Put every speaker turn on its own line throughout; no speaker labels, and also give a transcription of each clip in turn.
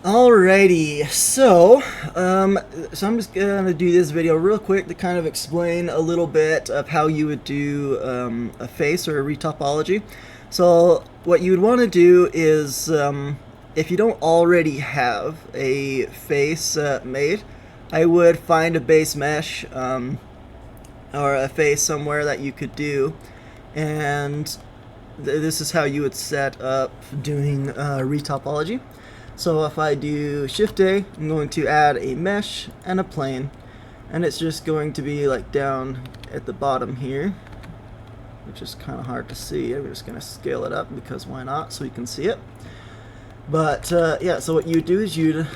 Alrighty, so I'm just gonna do this video real quick to kind of explain a little bit of how you would do a face or a retopology. So what you would want to do is, if you don't already have a face made, I would find a base mesh or a face somewhere that you could do, and this is how you would set up doing retopology. So if I do Shift A, I'm going to add a mesh and a plane, and it's just going to be like down at the bottom here, which is kind of hard to see. I'm just going to scale it up because why not, so you can see it. But yeah, so what you do is you'd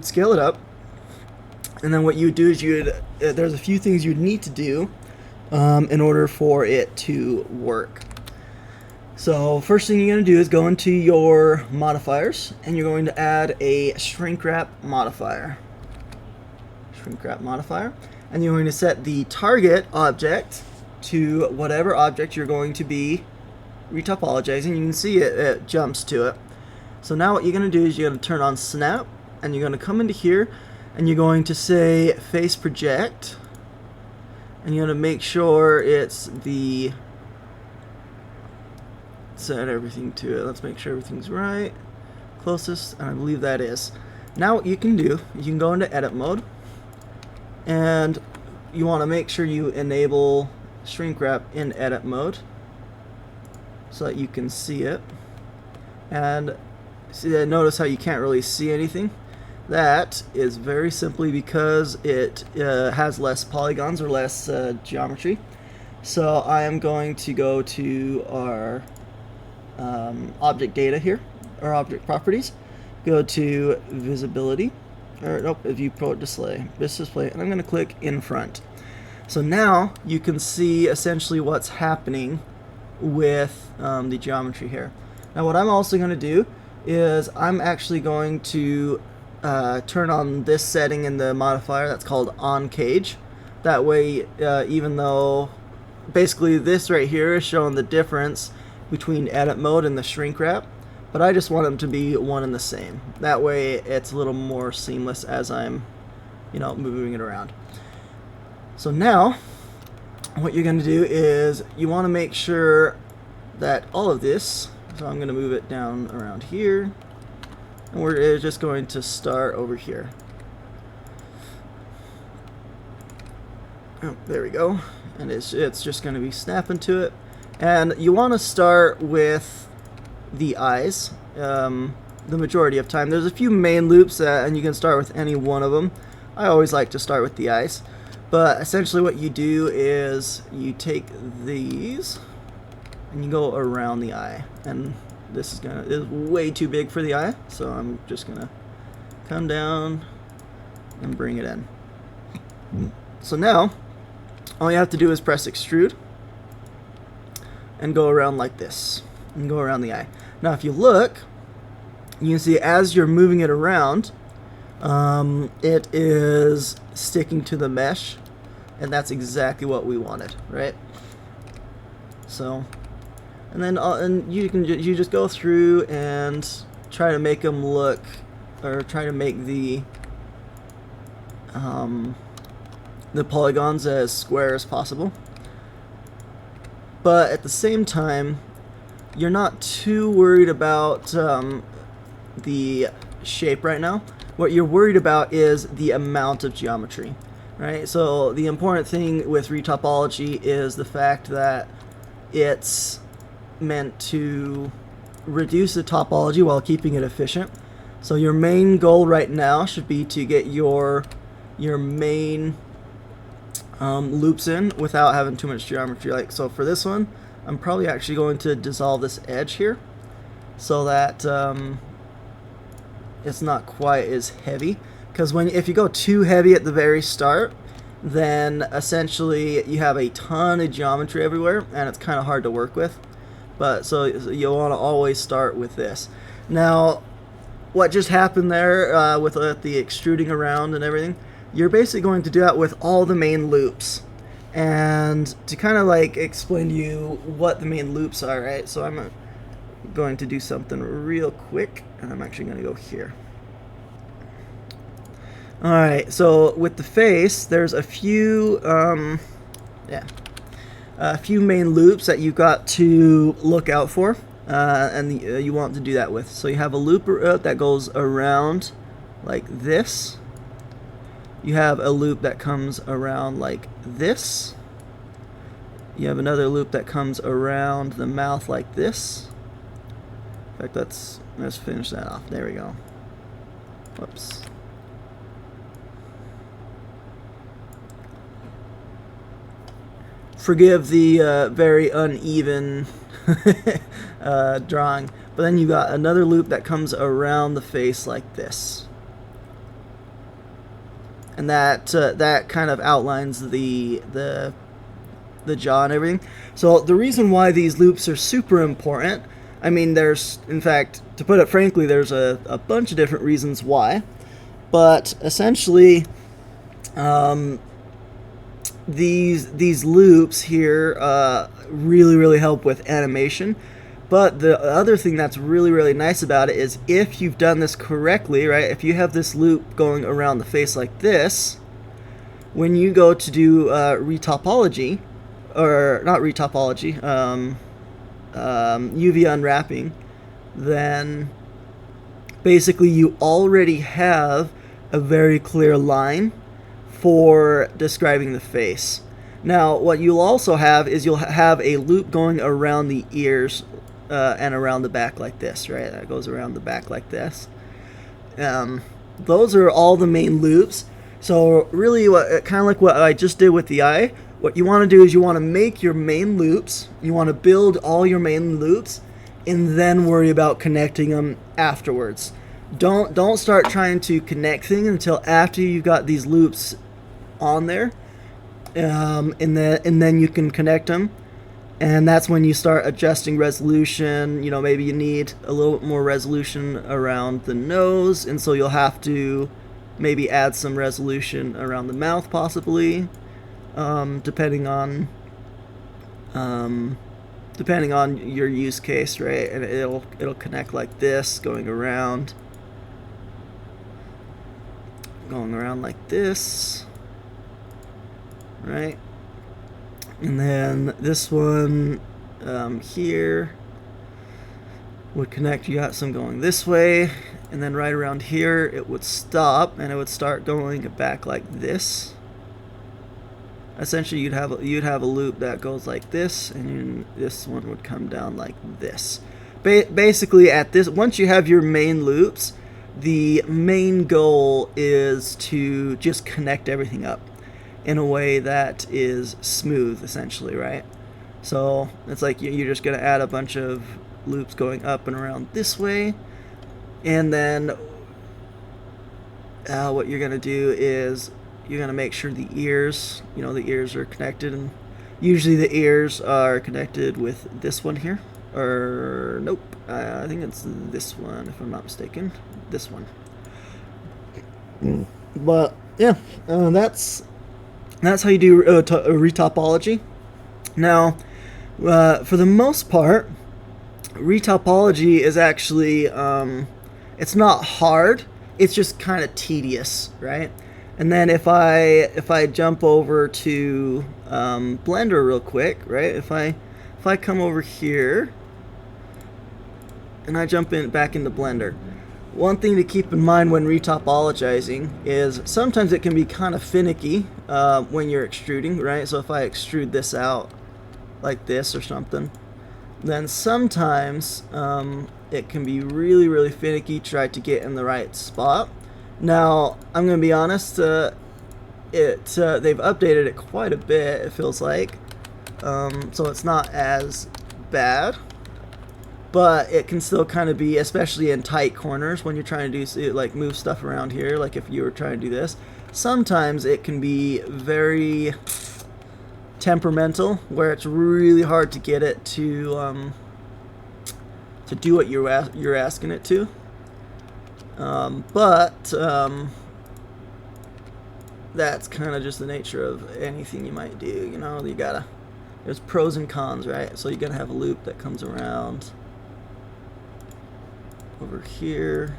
scale it up, and then what you do is there's a few things you'd need to do in order for it to work. So first thing you're going to do is go into your modifiers, and you're going to add a shrink wrap modifier. And you're going to set the target object to whatever object you're going to be retopologizing. You can see it jumps to it. So now what you're going to do is you're going to turn on snap, and you're going to come into here, and you're going to say face project, and you're going to make sure it's the set everything to it. Let's make sure everything's right. Closest, and I believe that is. Now what you can do, you can go into edit mode, and you want to make sure you enable shrink wrap in edit mode so that you can see it. And see, notice how you can't really see anything. That is very simply because it has less polygons or less geometry. So I am going to go to our object data here, or object properties, go to visibility, or nope, viewport display, and I'm going to click in front. So now you can see essentially what's happening with the geometry here. Now what I'm also going to do is I'm actually going to turn on this setting in the modifier that's called on cage. That way, even though basically this right here is showing the difference between edit mode and the shrink wrap, but I just want them to be one and the same. That way it's a little more seamless as I'm moving it around. So now what you're going to do is you want to make sure that all of this, so I'm going to move it down around here, and we're just going to start over here. Oh, there we go. And it's just going to be snapping to it. And you want to start with the eyes the majority of time. There's a few main loops and you can start with any one of them. I always like to start with the eyes. But essentially what you do is you take these and you go around the eye. And this is way too big for the eye, so I'm just gonna come down and bring it in. So now all you have to do is press extrude and go around like this, and go around the eye. Now if you look, you can see as you're moving it around, it is sticking to the mesh, and that's exactly what we wanted, right? So, and then you just go through and try to make them look, or try to make the polygons as square as possible. But at the same time, you're not too worried about the shape right now. What you're worried about is the amount of geometry, right? So the important thing with retopology is the fact that it's meant to reduce the topology while keeping it efficient. So your main goal right now should be to get your main loops in without having too much geometry. Like, so for this one, I'm probably actually going to dissolve this edge here so that it's not quite as heavy, because if you go too heavy at the very start, then essentially you have a ton of geometry everywhere and it's kind of hard to work with. But so you'll want to always start with this. Now what just happened there with the extruding around and everything, you're basically going to do that with all the main loops. And to kind of like explain to you what the main loops are, right? So going to do something real quick, and I'm actually going to go here. Alright, so with the face, there's a few, a few main loops that you've got to look out for, and you want to do that with. So you have a loop that goes around like this. You have a loop that comes around like this. You have another loop that comes around the mouth like this. In fact, let's finish that off. There we go. Whoops. Forgive the very uneven drawing. But then you got another loop that comes around the face like this. And that kind of outlines the jaw and everything. So the reason why these loops are super important, I mean, there's, in fact, to put it frankly, there's a bunch of different reasons why. But essentially, these loops here really help with animation. But the other thing that's really nice about it is if you've done this correctly, right? If you have this loop going around the face like this, when you go to do retopology, or not retopology, UV unwrapping, then basically you already have a very clear line for describing the face. Now, what you'll also have is you'll have a loop going around the ears and around the back like this, right? That goes around the back like this. Those are all the main loops. So really, kind of like what I just did with the eye, what you want to do is you want to make your main loops. You want to build all your main loops, and then worry about connecting them afterwards. Don't start trying to connect things until after you've got these loops on there, and then you can connect them. And that's when you start adjusting resolution. You know, maybe you need a little bit more resolution around the nose, and so you'll have to maybe add some resolution around the mouth, possibly, depending on your use case, right? And it'll connect like this, going around like this, right? And then this one here would connect. You got some going this way, and then right around here it would stop, and it would start going back like this. Essentially, you'd have a loop that goes like this, and this one would come down like this. Basically, once you have your main loops, the main goal is to just connect everything up in a way that is smooth, essentially, right? So it's like you're just going to add a bunch of loops going up and around this way, and then what you're going to do is you're going to make sure the ears, the ears are connected, and usually the ears are connected with this one here, or nope, I think it's this one if I'm not mistaken, this one. But yeah, that's how you do retopology. Now, for the most part, retopology is actually, it's not hard, it's just kind of tedious, right? And then if I jump over to Blender real quick, right? If I come over here and I jump back into Blender, one thing to keep in mind when retopologizing is sometimes it can be kind of finicky when you're extruding, right? So if I extrude this out like this or something, then sometimes it can be really finicky to try to get in the right spot. Now, I'm going to be honest, they've updated it quite a bit, it feels like, so it's not as bad. But it can still kind of be, especially in tight corners when you're trying to do, like, move stuff around here, like if you were trying to do this. Sometimes it can be very temperamental, where it's really hard to get it to do what you're asking it to. But that's kind of just the nature of anything you might do. There's pros and cons, right? So you gotta have a loop that comes around over here.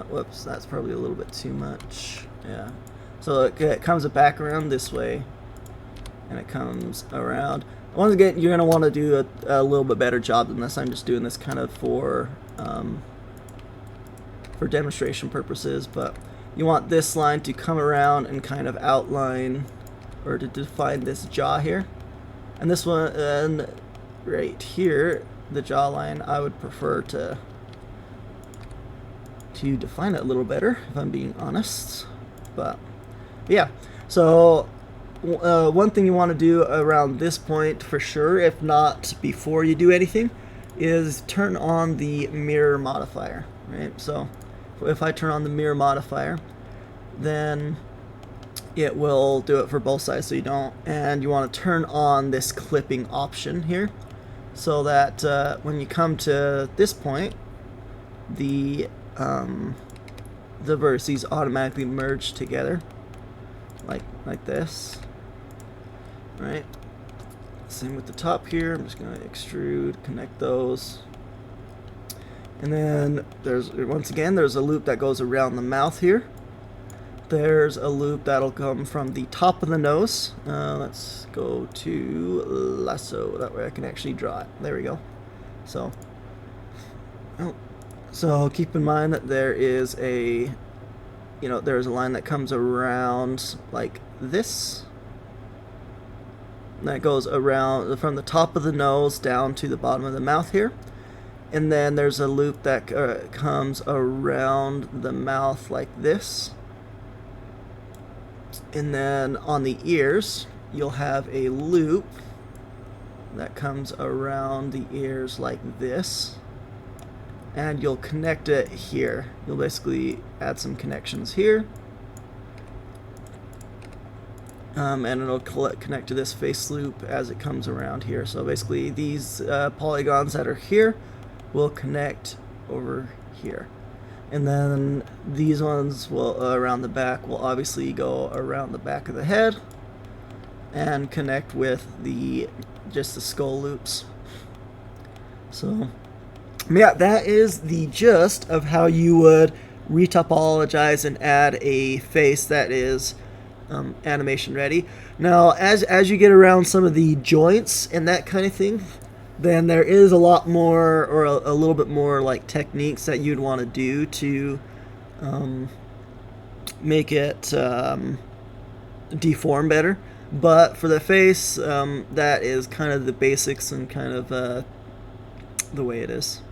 Whoops, that's probably a little bit too much. Yeah. So it comes back around this way, and it comes around. Once again, you're going to want to do a little bit better job than this. I'm just doing this kind of for demonstration purposes, but you want this line to come around and kind of outline or to define this jaw here. And this one, and right here, the jawline, I would prefer to define it a little better, if I'm being honest. But yeah, so one thing you want to do around this point for sure, if not before you do anything, is turn on the mirror modifier, right? So if I turn on the mirror modifier, then it will do it for both sides, so you don't, and you want to turn on this clipping option here, so that when you come to this point, the vertices automatically merge together, like this, right? Same with the top here. I'm just going to extrude, connect those, and then once again there's a loop that goes around the mouth here. There's a loop that'll come from the top of the nose. Let's go to lasso. That way I can actually draw it. There we go. So keep in mind that there is there's a line that comes around like this. That goes around from the top of the nose down to the bottom of the mouth here. And then there's a loop that comes around the mouth like this. And then on the ears, you'll have a loop that comes around the ears like this, and you'll connect it here. You'll basically add some connections here, and it'll connect to this face loop as it comes around here. So basically these polygons that are here will connect over here. And then these ones will around the back will obviously go around the back of the head and connect with just the skull loops. So yeah, that is the gist of how you would retopologize and add a face that is animation ready. Now, as you get around some of the joints and that kind of thing, then there is a lot more, or a little bit more, like techniques that you'd want to do to make it deform better. But for the face, that is kind of the basics and kind of the way it is.